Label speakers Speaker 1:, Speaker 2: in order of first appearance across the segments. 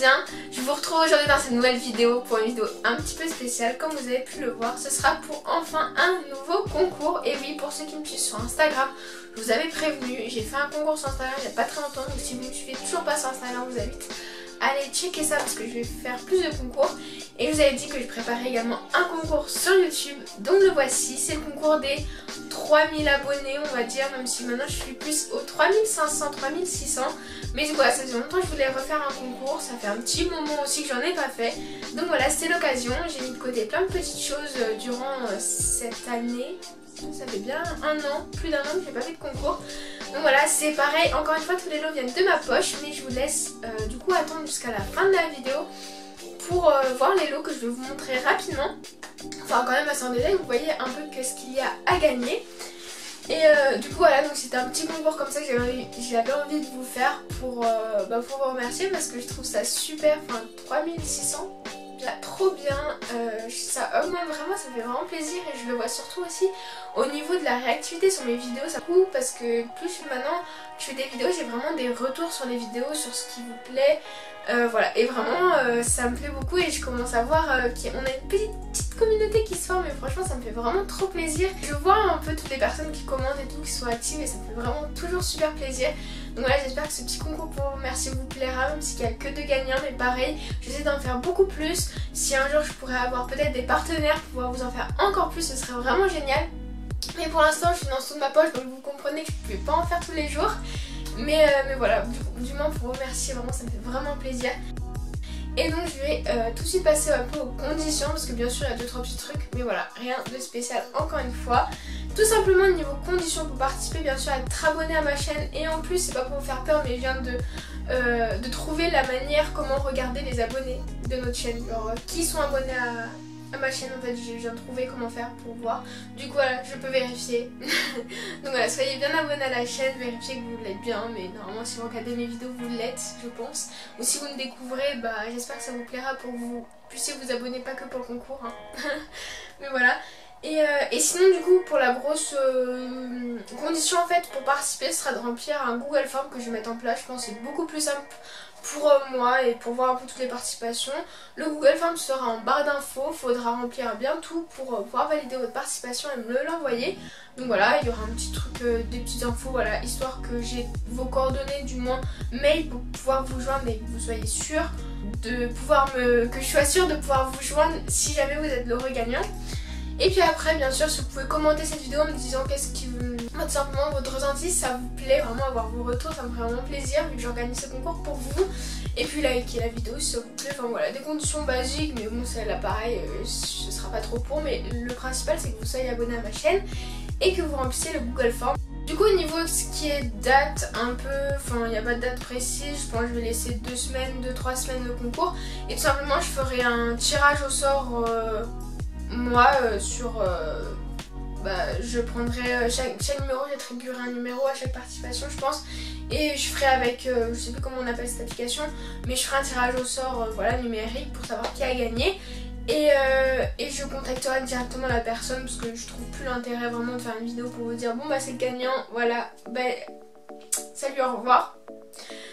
Speaker 1: bien? Je vous retrouve aujourd'hui dans cette nouvelle vidéo pour une vidéo un petit peu spéciale. Comme vous avez pu le voir, ce sera pour enfin un nouveau concours. Et oui, pour ceux qui me suivent sur Instagram, je vous avais prévenu, j'ai fait un concours sur Instagram il n'y a pas très longtemps. Donc si vous ne me suivez toujours pas sur Instagram, je vous invite à aller checker ça parce que je vais faire plus de concours. Et je vous avais dit que je préparais également un concours sur YouTube. Donc le voici, c'est le concours des 3000 abonnés on va dire, même si maintenant je suis plus aux 3500, 3600. Mais voilà, ça faisait longtemps que je voulais refaire un concours, ça fait un petit moment aussi que j'en ai pas fait. Donc voilà, c'était l'occasion, j'ai mis de côté plein de petites choses durant cette année. Ça fait bien un an, plus d'un an que j'ai pas fait de concours. Donc voilà, c'est pareil, encore une fois tous les lots viennent de ma poche. Mais je vous laisse du coup attendre jusqu'à la fin de la vidéo pour voir les lots que je vais vous montrer rapidement. Enfin quand même assez en détail, vous voyez un peu qu'est-ce qu'il y a à gagner. Et du coup voilà, donc c'était un petit concours comme ça que j'avais envie de vous faire pour vous remercier parce que je trouve ça super, enfin 3600, trop bien, ça augmente vraiment, ça fait vraiment plaisir et je le vois surtout aussi au niveau de la réactivité sur mes vidéos, ça coûte parce que plus maintenant je fais des vidéos, j'ai vraiment des retours sur les vidéos, sur ce qui vous plaît. Voilà, et vraiment ça me plaît beaucoup et je commence à voir qu'on a une petite communauté qui se forme et franchement ça me fait vraiment trop plaisir. Je vois un peu toutes les personnes qui commentent et tout, qui sont actives et ça me fait vraiment toujours super plaisir. Donc voilà, j'espère que ce petit concours pour vous remercier vous plaira, même s'il n'y a que 2 gagnants, mais pareil, j'essaie d'en faire beaucoup plus. Si un jour je pourrais avoir peut-être des partenaires pour pouvoir vous en faire encore plus, ce serait vraiment génial. Mais pour l'instant je suis dans le sous de ma poche, donc vous comprenez que je ne peux pas en faire tous les jours. Mais voilà, du moins pour vous remercier, vraiment ça me fait vraiment plaisir. Et donc je vais tout de suite passer un peu aux conditions parce que bien sûr il y a 2-3 petits trucs, mais voilà, rien de spécial encore une fois. Tout simplement niveau conditions pour participer, bien sûr être abonné à ma chaîne. Et en plus c'est pas pour vous faire peur, mais je viens de trouver la manière comment regarder les abonnés de notre chaîne. Genre qui sont abonnés à ma chaîne, en fait je viens de trouver comment faire pour voir. Du coup voilà, je peux vérifier. Donc voilà, soyez bien abonnés à la chaîne, vérifiez que vous l'êtes bien. Mais normalement si vous regardez mes vidéos vous l'êtes, je pense. Ou si vous me découvrez, bah j'espère que ça vous plaira pour que vous puissiez vous abonner, pas que pour le concours hein. Mais voilà. Et sinon du coup pour la grosse condition en fait pour participer, ce sera de remplir un Google Form que je vais mettre en place. Je pense que c'est beaucoup plus simple pour moi et pour voir un peu toutes les participations. Le Google Form sera en barre d'infos, faudra remplir bien tout pour pouvoir valider votre participation et me l'envoyer. Donc voilà, il y aura un petit truc, des petites infos, voilà, histoire que j'ai vos coordonnées, du moins mail pour pouvoir vous joindre et que vous soyez sûr de pouvoir que je sois sûre de pouvoir vous joindre si jamais vous êtes l'heureux gagnant. Et puis après bien sûr si vous pouvez commenter cette vidéo en me disant qu'est-ce qui vous... tout simplement votre ressenti, ça vous plaît, vraiment avoir vos retours, ça me ferait vraiment plaisir vu que j'organise ce concours pour vous. Et puis liker la vidéo si ça vous plaît, enfin voilà, des conditions basiques, mais bon celle-là pareil, ce sera pas trop pour, mais le principal c'est que vous soyez abonné à ma chaîne et que vous remplissiez le Google Form. Du coup au niveau de ce qui est date, un peu, enfin il n'y a pas de date précise, je pense que je vais laisser 2 semaines, 2-3 semaines de concours. Et tout simplement je ferai un tirage au sort moi sur... je prendrai chaque numéro, j'attribuerai un numéro à chaque participation je pense. Et je ferai avec, je sais plus comment on appelle cette application, mais je ferai un tirage au sort voilà, numérique pour savoir qui a gagné. Et je contacterai directement la personne parce que je trouve plus l'intérêt vraiment de faire une vidéo pour vous dire bon bah c'est le gagnant, voilà, bah salut, au revoir.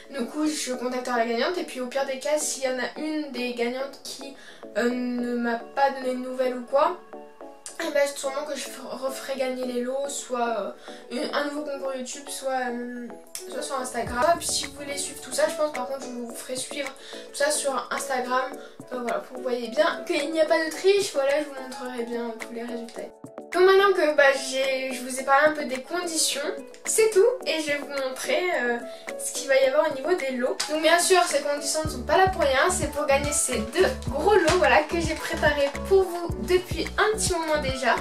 Speaker 1: Du coup je contacterai la gagnante et puis au pire des cas s'il y en a une des gagnantes qui ne m'a pas donné de nouvelles ou quoi, et bah sûrement que je referai gagner les lots, soit un nouveau concours YouTube, soit sur Instagram. Et puis si vous voulez suivre tout ça, je pense par contre je vous ferai suivre tout ça sur Instagram. Voilà, pour que vous voyez bien qu'il n'y a pas de triche, voilà, je vous montrerai bien tous les résultats. Donc maintenant que je vous ai parlé un peu des conditions, c'est tout et je vais vous montrer ce qu'il va y avoir au niveau des lots. Donc bien sûr ces conditions ne sont pas là pour rien, c'est pour gagner ces 2 gros lots voilà, que j'ai préparés pour vous depuis un petit moment déjà.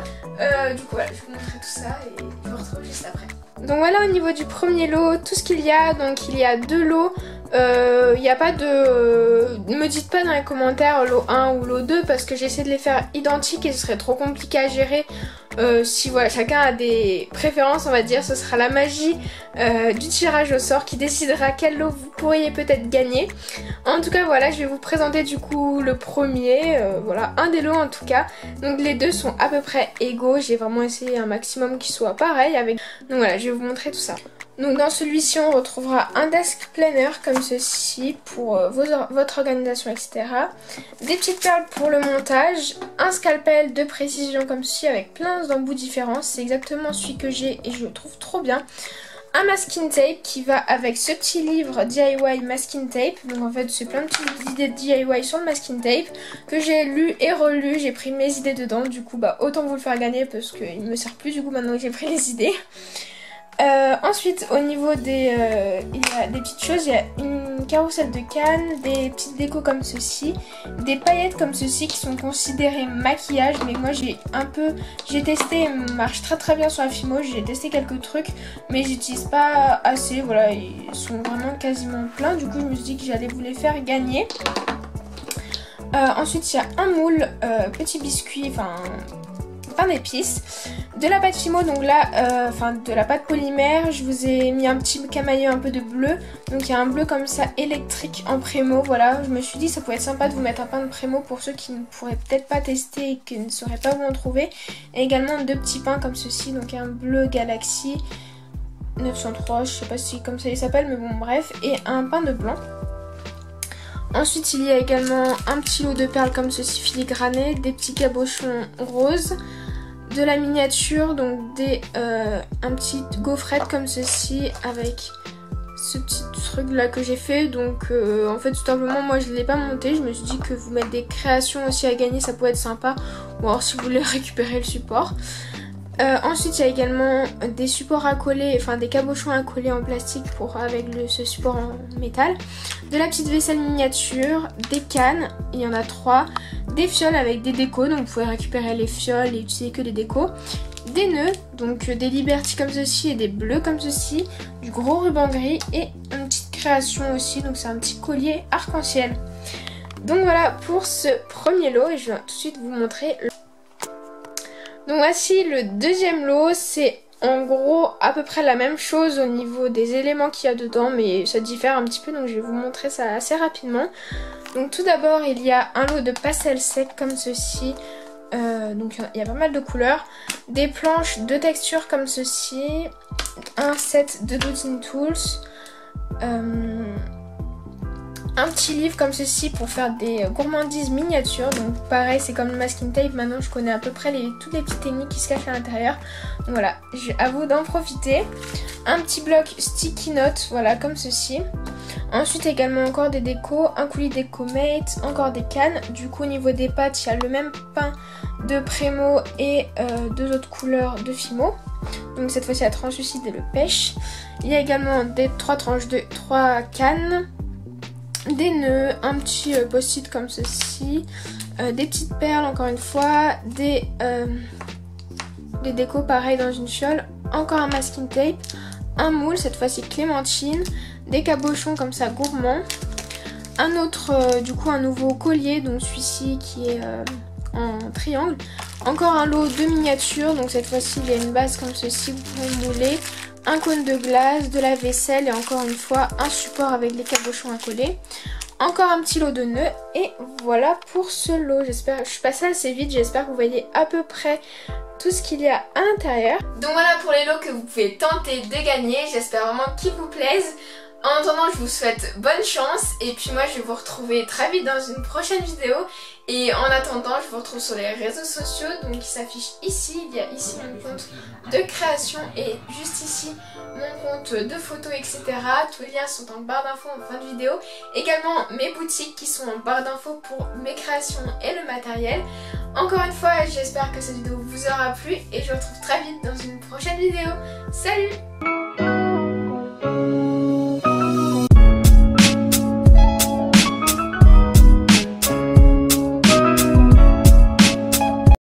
Speaker 1: Du coup voilà, je vais vous montrer tout ça et je vous retrouve juste après. Donc voilà au niveau du premier lot, tout ce qu'il y a, donc il y a 2 lots. Il n'y a pas de... Ne me dites pas dans les commentaires lot 1 ou lot 2 parce que j'essaie de les faire identiques et ce serait trop compliqué à gérer. Si voilà, chacun a des préférences on va dire, ce sera la magie du tirage au sort qui décidera quel lot vous pourriez peut-être gagner. En tout cas voilà, je vais vous présenter du coup le premier, voilà, un des lots en tout cas. Donc les deux sont à peu près égaux, j'ai vraiment essayé un maximum qu'ils soient pareils avec... Donc voilà, je vais vous montrer tout ça. Donc dans celui-ci on retrouvera un desk planner comme ceci pour votre organisation, etc. Des petites perles pour le montage, un scalpel de précision comme ceci avec plein d'embouts différents, c'est exactement celui que j'ai et je le trouve trop bien. Un masking tape qui va avec ce petit livre DIY masking tape. Donc en fait c'est plein de petites idées de DIY sur le masking tape que j'ai lu et relu. J'ai pris mes idées dedans. Du coup bah autant vous le faire gagner parce qu'il me sert plus du coup maintenant que j'ai pris les idées. Ensuite au niveau des il y a des petites choses, il y a une carrousel de cannes, des petites décos comme ceci, des paillettes comme ceci qui sont considérées maquillage, mais moi j'ai testé, marche très bien sur la Fimo, j'ai testé quelques trucs mais j'utilise pas assez, voilà, ils sont vraiment quasiment pleins, du coup je me suis dit que j'allais vous les faire gagner. Ensuite il y a un moule, petit biscuit, enfin pain d'épices, de la pâte Fimo, donc là de la pâte polymère. Je vous ai mis un petit camailleux, un peu de bleu, donc il y a un bleu comme ça électrique en Prémo. Voilà, je me suis dit ça pourrait être sympa de vous mettre un pain de Prémo pour ceux qui ne pourraient peut-être pas tester et qui ne sauraient pas où en trouver. Et également deux petits pains comme ceci, donc un bleu Galaxy 903, je sais pas si comme ça il s'appelle, mais bon bref, et un pain de blanc. Ensuite il y a également un petit lot de perles comme ceci filigranées, des petits cabochons roses, de la miniature, donc un petit gaufrette comme ceci avec ce petit truc là que j'ai fait. Donc en fait tout simplement moi je ne l'ai pas monté, je me suis dit que vous mettre des créations aussi à gagner ça pourrait être sympa, ou alors si vous voulez récupérer le support. Ensuite il y a également des supports à coller, enfin des cabochons à coller en plastique avec ce support en métal, de la petite vaisselle miniature, des cannes, il y en a 3, des fioles avec des décos, donc vous pouvez récupérer les fioles et utiliser que les décos, des nœuds, donc des Liberty comme ceci et des bleus comme ceci, du gros ruban gris et une petite création aussi, donc c'est un petit collier arc-en-ciel. Donc voilà pour ce premier lot et je vais tout de suite vous montrer le... Donc voici le deuxième lot, c'est en gros à peu près la même chose au niveau des éléments qu'il y a dedans, mais ça diffère un petit peu, donc je vais vous montrer ça assez rapidement. Donc tout d'abord il y a un lot de pastel sec comme ceci, donc il y a pas mal de couleurs, des planches de texture comme ceci, un set de Dotting Tools, un petit livre comme ceci pour faire des gourmandises miniatures. Donc pareil c'est comme le masking tape, maintenant je connais à peu près toutes les petites techniques qui se cachent à l'intérieur. Donc voilà, à vous d'en profiter. Un petit bloc sticky note, voilà comme ceci. Ensuite également encore des décos, un coulis déco mate, encore des cannes. Du coup au niveau des pâtes il y a le même pain de Prémo et deux autres couleurs de Fimo. Donc cette fois-ci la translucide et le pêche. Il y a également des 3 tranches de 3 cannes, des nœuds, un petit post-it comme ceci, des petites perles encore une fois, des décos pareil dans une fiole, encore un masking tape, un moule, cette fois-ci clémentine, des cabochons comme ça gourmands, un autre du coup un nouveau collier, donc celui-ci qui est en triangle, encore un lot de miniatures, donc cette fois-ci il y a une base comme ceci, vous pouvez mouler, un cône de glace, de la vaisselle et encore une fois un support avec les cabochons à coller. Encore un petit lot de nœuds et voilà pour ce lot. J'espère, je suis passée assez vite, j'espère que vous voyez à peu près tout ce qu'il y a à l'intérieur. Donc voilà pour les lots que vous pouvez tenter de gagner, j'espère vraiment qu'ils vous plaisent. En attendant, je vous souhaite bonne chance et puis moi je vais vous retrouver très vite dans une prochaine vidéo. Et en attendant, je vous retrouve sur les réseaux sociaux, donc qui s'affiche ici. Il y a ici mon compte de création et juste ici mon compte de photos, etc. Tous les liens sont en barre d'infos en fin de vidéo. Également mes boutiques qui sont en barre d'infos pour mes créations et le matériel. Encore une fois, j'espère que cette vidéo vous aura plu et je vous retrouve très vite dans une prochaine vidéo. Salut!